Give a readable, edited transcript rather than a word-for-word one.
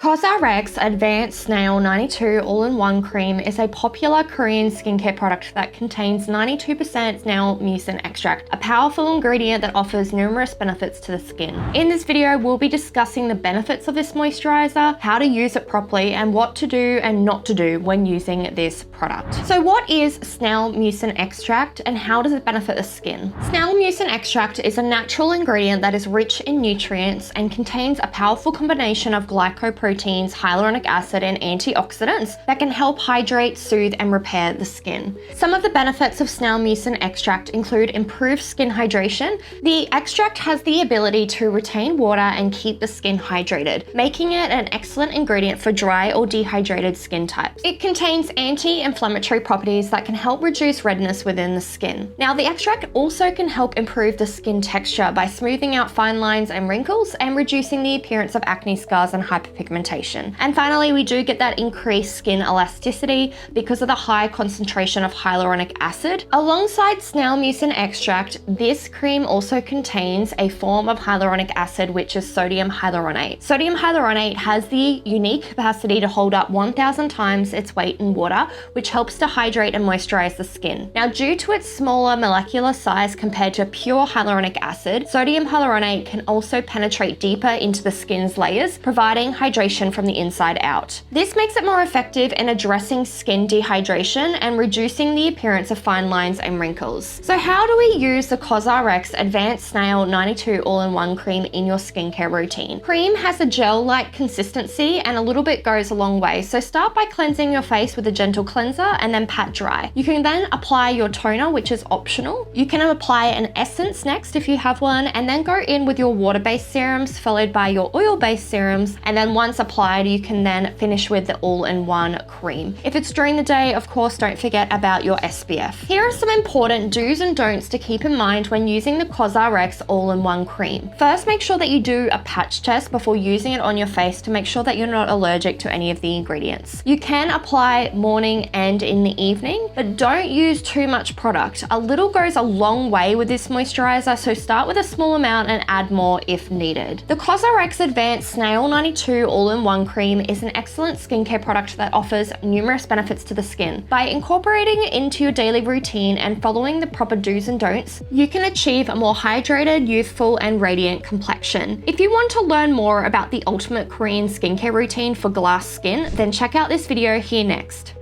COSRX Advanced Snail 92 All-in-One Cream is a popular Korean skincare product that contains 92% snail mucin extract, a powerful ingredient that offers numerous benefits to the skin. In this video, we'll be discussing the benefits of this moisturizer, how to use it properly, and what to do and not to do when using this product. So what is snail mucin extract and how does it benefit the skin? Snail mucin extract is a natural ingredient that is rich in nutrients and contains a powerful combination of glycoproteins, hyaluronic acid, and antioxidants that can help hydrate, soothe, and repair the skin. Some of the benefits of snail mucin extract include improved skin hydration. The extract has the ability to retain water and keep the skin hydrated, making it an excellent ingredient for dry or dehydrated skin types. It contains anti-inflammatory properties that can help reduce redness within the skin. Now, the extract also can help improve the skin texture by smoothing out fine lines and wrinkles and reducing the appearance of acne scars and hyperpigmentation. And finally, we do get that increased skin elasticity because of the high concentration of hyaluronic acid. Alongside snail mucin extract, this cream also contains a form of hyaluronic acid, which is sodium hyaluronate. Sodium hyaluronate has the unique capacity to hold up 1,000 times its weight in water, which helps to hydrate and moisturize the skin. Now, due to its smaller molecular size compared to pure hyaluronic acid, sodium hyaluronate can also penetrate deeper into the skin's layers, providing hydration from the inside out. This makes it more effective in addressing skin dehydration and reducing the appearance of fine lines and wrinkles. So how do we use the COSRX Advanced Snail 92 All-in-One Cream in your skincare routine? Cream has a gel-like consistency and a little bit goes a long way. So start by cleansing your face with a gentle cleanser and then pat dry. You can then apply your toner, which is optional. You can apply an essence next if you have one, and then go in with your water-based serums followed by your oil-based serums, and then once applied, you can then finish with the all-in-one cream. If it's during the day, of course, don't forget about your SPF. Here are some important do's and don'ts to keep in mind when using the COSRX all-in-one cream. First, make sure that you do a patch test before using it on your face to make sure that you're not allergic to any of the ingredients. You can apply morning and in the evening, but don't use too much product. A little goes a long way with this moisturizer, so start with a small amount and add more if needed. The COSRX Advanced Snail 92 All-in-One Cream is an excellent skincare product that offers numerous benefits to the skin. By incorporating it into your daily routine and following the proper do's and don'ts, you can achieve a more hydrated, youthful, and radiant complexion. If you want to learn more about the ultimate Korean skincare routine for glass skin, then check out this video here next.